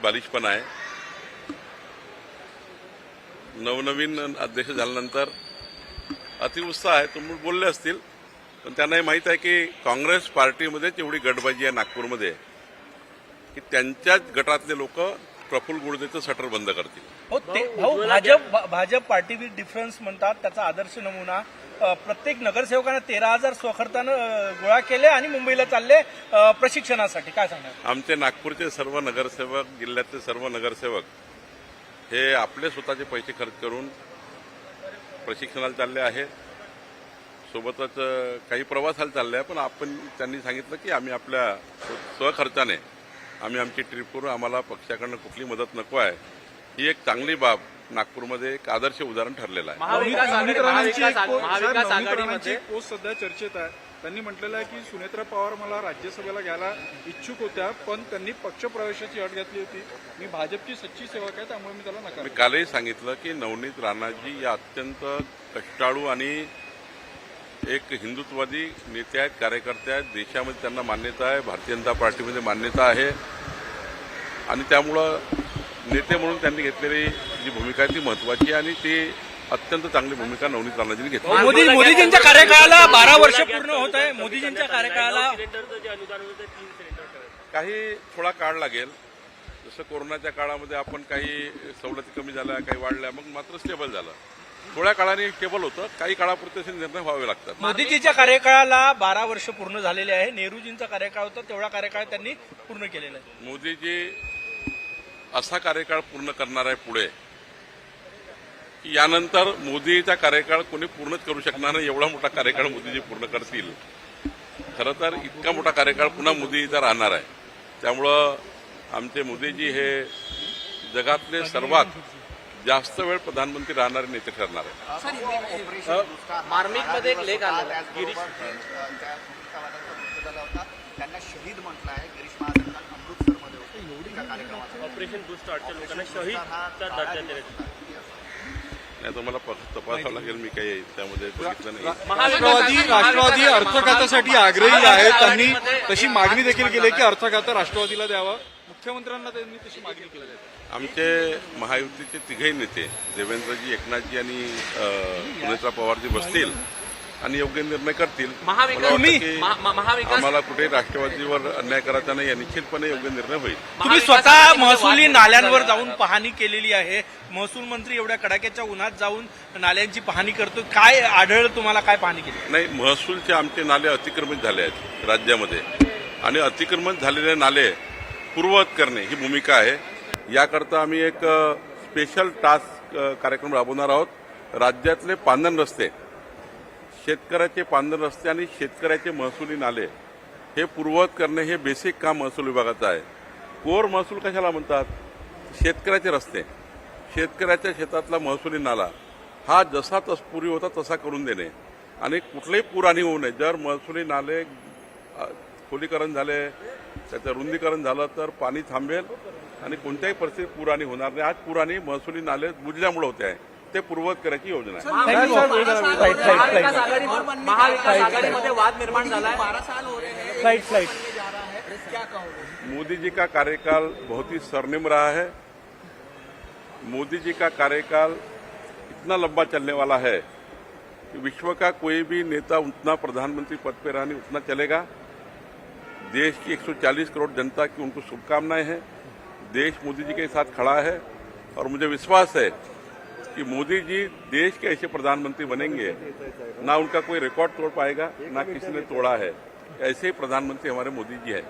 बालिशपणा आहे. नवनवीन अध्यक्ष झाल्यानंतर अतिउत्साह आहे, तुम्ही बोलले असतील. पण त्यांनाही माहीत आहे की काँग्रेस पार्टीमध्येच एवढी गटबाजी आहे नागपूरमध्ये की त्यांच्याच गटातले लोक प्रफुल्ल गुळदेचं शटर बंद करतील. हो ते भाजप पार्टी विथ डिफरन्स म्हणतात, त्याचा आदर्श नमुना. प्रत्येक नगरसेवकांना 13,000 स्वखर्चानं गोळा केले आणि मुंबईला चालले प्रशिक्षणासाठी. काय सांगणार? आमचे नागपूरचे सर्व नगरसेवक, जिल्ह्यातले सर्व नगरसेवक हे आपले स्वतःचे पैसे खर्च करून प्रशिक्षणाला चालले आहे. सोबतच काही प्रवासाला चालले आहे. पण त्यांनी सांगितलं की आम्ही आपल्या स्वखर्चाने आम्ही आमची ट्रिप करू, आम्हाला पक्षाकडनं कुठली मदत नको आहे. ही एक चांगली बाब नागपूरमध्ये एक आदर्श उदाहरण ठरलेलं आहे. महाविकास पोस्ट सध्या चर्चेत आहे. त्यांनी म्हटलेलं आहे की सुनेत्रा पवार मला राज्यसभेला घ्यायला इच्छुक होत्या, पण त्यांनी पक्षप्रवेशाची अट घातली होती. मी भाजपची सच्ची सेवक आहे, त्यामुळे मी त्याला नकार. मी कालही सांगितलं की नवनीत राणाजी या अत्यंत कष्टाळू आणि एक हिंदुत्ववादी नेते आहेत, कार्यकर्ते आहेत. देशामध्ये त्यांना मान्यता आहे, भारतीय जनता पार्टीमध्ये मान्यता आहे आणि त्यामुळं नेते म्हणून त्यांनी घेतलेली जी भूमिका आहे ती महत्वाची आहे आणि ती अत्यंत चांगली भूमिका नवनीत राणाजींनी घेतली. मोदीजींच्या कार्यकाळाला 12 वर्ष पूर्ण होत आहे. मोदीजींच्या कार्यकाळाला काही थोडा काळ लागेल. जसं कोरोनाच्या काळामध्ये आपण काही सवलती कमी झाल्या, काही वाढल्या, मग मात्र स्टेबल झालं. थोड्या काळाने स्टेबल होतं, काही काळापुरते निर्णय व्हावे लागतात. मोदीजीच्या कार्यकाळाला 12 वर्ष पूर्ण झालेले आहे. नेहरूजींचा कार्यकाळ होता, तेवढा कार्यकाळ त्यांनी पूर्ण केलेला आहे. मोदीजी असा कार्यकाळ पूर्ण करणार आहे पुढे की यानंतर मोदीचा कार्यकाळ कोणी पूर्णच करू शकणार नाही. एवढा मोठा कार्यकाळ मोदीजी पूर्ण करतील. खरं तर इतका मोठा कार्यकाळ पुन्हा मोदीचा राहणार आहे. त्यामुळं आमचे मोदीजी हे जगातले सर्वात जास्त वेळ प्रधानमंत्री राहणारे नेते ठरणार आहे. मार्मिकमध्ये एक लेख आला, गिरीश त्यांना शहीद म्हटलं आहे. गिरीश महाजन अमृतसरमध्ये होते कार्यक्रमात ऑपरेशन बुश स्टार्टच्या लोकांना शहीदचा दर्जा देण्यात. नाही तर मला तपासावं लागेल. मी काही त्यामध्ये बघितलं राष्ट्रवादी अर्थ खात्यासाठी आग्रही आहे. त्यांनी तशी मागणी देखील केली की अर्थ खातं राष्ट्रवादीला द्यावं. मुख्यमंत्र्यांना त्यांनी तशी मागणी केली आहे. आमचे महायुतीचे तिघही नेते देवेंद्रजी, एकनाथजी आणि सुनेत्रा पवारजी बसतील आणि योग्य निर्णय करतील. आम्हाला कुठेही राष्ट्रवादीवर अन्याय करायचा नाही, निश्चितपणे योग्य निर्णय होईल. तुम्ही स्वतः महसुली नाल्यांवर जाऊन पाहणी केलेली आहे. महसूल मंत्री एवढ्या कडाक्याच्या उन्हात जाऊन नाल्यांची पाहणी करतो. काय आढळलं तुम्हाला? काय पाहणी केली? नाही, महसूलचे आमचे नाले अतिक्रमित झाले आहेत राज्यामध्ये आणि अतिक्रमित झालेले नाले पूर्ववत करणे ही भूमिका आहे. याकरता आम्ही एक स्पेशल टास्क कार्यक्रम राबवणार आहोत. राज्यातले पांदण रस्ते, शेतकऱ्याचे पांदण रस्ते आणि शेतकऱ्याचे महसुली नाले हे पूर्ववत करणे हे बेसिक काम महसूल विभागाचं आहे. कोर महसूल कशाला म्हणतात? शेतकऱ्याचे रस्ते, शेतकऱ्याच्या शेतातला महसुली नाला हा जसा तत्पूर्वी होता तसा करून देणे आणि कुठलेही पुराणी होऊ नये. जर महसुली नाले खोलीकरण झाले, त्याचं रुंदीकरण झालं तर पाणी थांबेल आणि कोणत्याही परिस्थितीत पुराणी होणार नाही. आज पुराणी महसुली नाले बुजल्यामुळे होते आहे, ते पूर्ववत करायची योजना आहे. महाविकास आघाडीमध्ये वाद निर्माण झाला. मोदी जी का कार्यकाल बहुत ही स्वर्णिम रहा है. मोदी जी का कार्यकाल इतना लंबा चलने वाला है कि विश्व का कोई भी नेता उतना प्रधानमंत्री पद पर रहने उतना चलेगा. देश की 140 करोड़ जनता की उनको शुभकामनाएं हैं. देश मोदी जी के साथ खड़ा है और मुझे विश्वास है कि मोदी जी देश के ऐसे प्रधानमंत्री बनेंगे ना उनका कोई रिकॉर्ड तोड़ पाएगा, ना किसी ने तोड़ा है. ऐसे ही प्रधानमंत्री हमारे मोदी जी है.